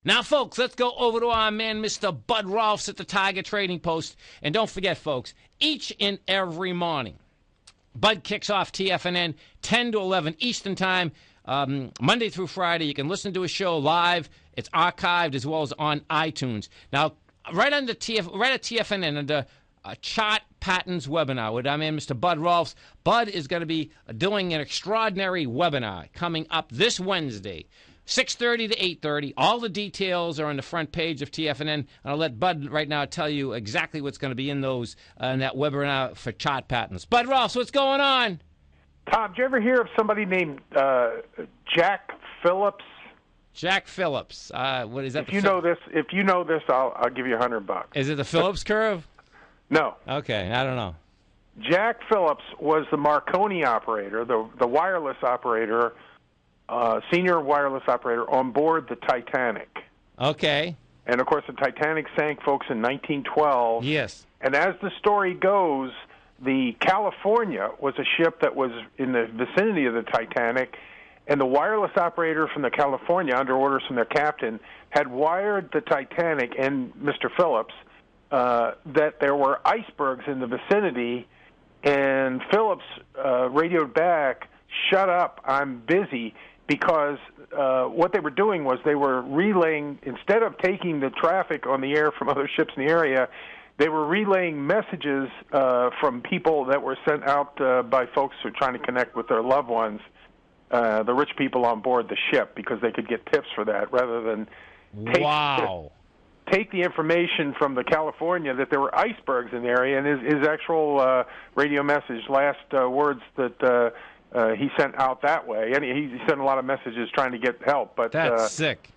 Now, folks, let's go over to our man, Mr. Bud Rolfs at the Tiger Trading Post. And don't forget, folks, each and every morning, Bud kicks off TFNN 10 to 11 Eastern Time, Monday through Friday. You can listen to his show live. It's archived as well as on iTunes. Now, right at TFNN, under Chart Patterns webinar with our man, Mr. Bud Rolfs. Bud is going to be doing an extraordinary webinar coming up this Wednesday, 6:30 to 8:30. All the details are on the front page of TFNN. And I'll let Bud right now tell you exactly what's going to be in those in that webinar for Chart Patterns. Bud Rolfs, what's going on? Tom, did you ever hear of somebody named Jack Phillips? Jack Phillips. What is that? If you know this, I'll give you $100. Is it the Phillips curve? No. Okay, I don't know. Jack Phillips was the Marconi operator, the wireless operator, senior wireless operator on board the Titanic. Okay. And, of course, the Titanic sank, folks, in 1912. Yes. And as the story goes, the California was a ship that was in the vicinity of the Titanic, and the wireless operator from the California, under orders from their captain, had wired the Titanic and Mr. Phillips that there were icebergs in the vicinity, and Phillips radioed back, "Shut up, I'm busy," because what they were doing was they were relaying, instead of taking the traffic on the air from other ships in the area, they were relaying messages from people that were sent out by folks who were trying to connect with their loved ones, the rich people on board the ship, because they could get tips for that rather than take the information from the California that there were icebergs in the area. And his actual radio message, last words that he sent out that way, and he sent a lot of messages trying to get help. But that's sick.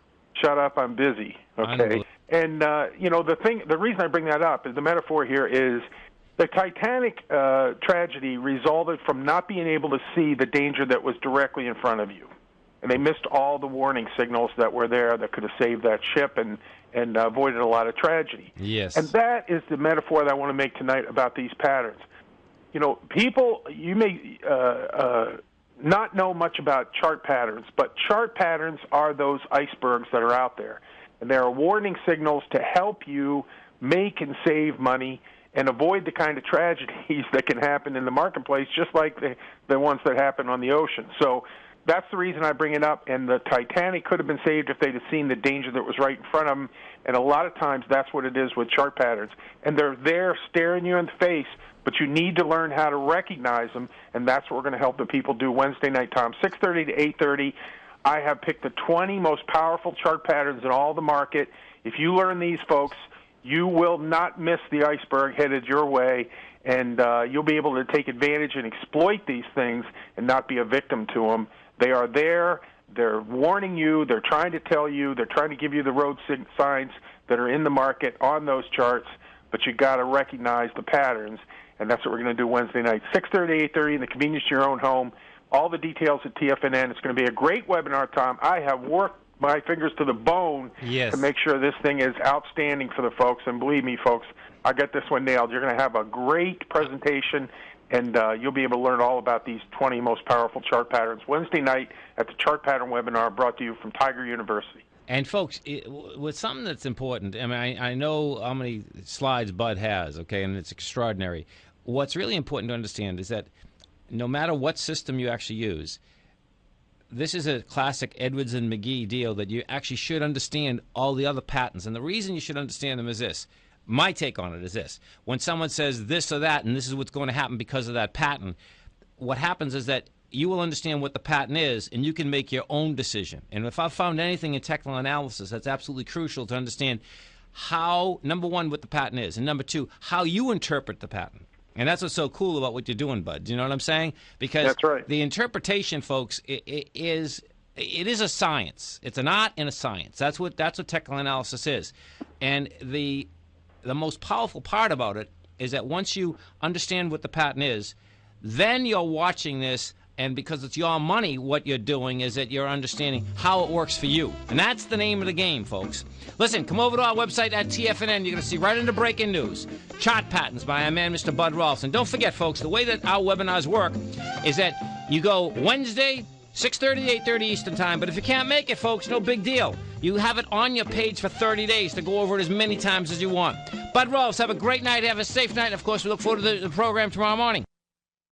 Shut up, I'm busy. Okay. And the reason I bring that up is the metaphor here is the Titanic tragedy resulted from not being able to see the danger that was directly in front of you. And they missed all the warning signals that were there that could have saved that ship and avoided a lot of tragedy. Yes. And that is the metaphor that I want to make tonight about these patterns. You know, people, you may not know much about chart patterns, but chart patterns are those icebergs that are out there. And there are warning signals to help you make and save money and avoid the kind of tragedies that can happen in the marketplace, just like the ones that happen on the ocean. So that's the reason I bring it up. And the Titanic could have been saved if they'd have seen the danger that was right in front of them. And a lot of times that's what it is with chart patterns. And they're there staring you in the face, but you need to learn how to recognize them, and that's what we're going to help the people do Wednesday night, Tom, 6:30 to 8:30. I have picked the 20 most powerful chart patterns in all the market. If you learn these, folks, you will not miss the iceberg headed your way, and you'll be able to take advantage and exploit these things and not be a victim to them. They are there. They're warning you. They're trying to tell you. They're trying to give you the road signs that are in the market on those charts, but you got to recognize the patterns, and that's what we're going to do Wednesday night, 6:30, 8:30, in the convenience of your own home. All the details at TFNN. It's going to be a great webinar, Tom. I have worked my fingers to the bone to make sure this thing is outstanding for the folks, and believe me, folks, I got this one nailed. You're going to have a great presentation, and you'll be able to learn all about these 20 most powerful chart patterns Wednesday night at the Chart Pattern webinar brought to you from Tiger University. And, folks, with something that's important, I mean, I know how many slides Bud has, okay, and it's extraordinary. What's really important to understand is that no matter what system you actually use, this is a classic Edwards and McGee deal that you actually should understand all the other patterns. And the reason you should understand them is this. My take on it is this. When someone says this or that, and this is what's going to happen because of that pattern, what happens is that you will understand what the pattern is, and you can make your own decision. And if I've found anything in technical analysis, that's absolutely crucial to understand how, number one, what the pattern is, and number two, how you interpret the pattern. And that's what's so cool about what you're doing, Bud. Do you know what I'm saying? Because that's right. The interpretation, folks, it is a science. It's an art and a science. That's what technical analysis is. And the most powerful part about it is that once you understand what the pattern is, then you're watching this, and because it's your money, what you're doing is that you're understanding how it works for you. And that's the name of the game, folks. Listen, come over to our website at TFNN. You're going to see right into breaking news. Chart patterns by our man, Mr. Bud Rolfs. And don't forget, folks, the way that our webinars work is that you go Wednesday, 6:30 to 8:30 Eastern Time. But if you can't make it, folks, no big deal. You have it on your page for 30 days to go over it as many times as you want. Bud Rolfs, have a great night. Have a safe night. And, of course, we look forward to the program tomorrow morning.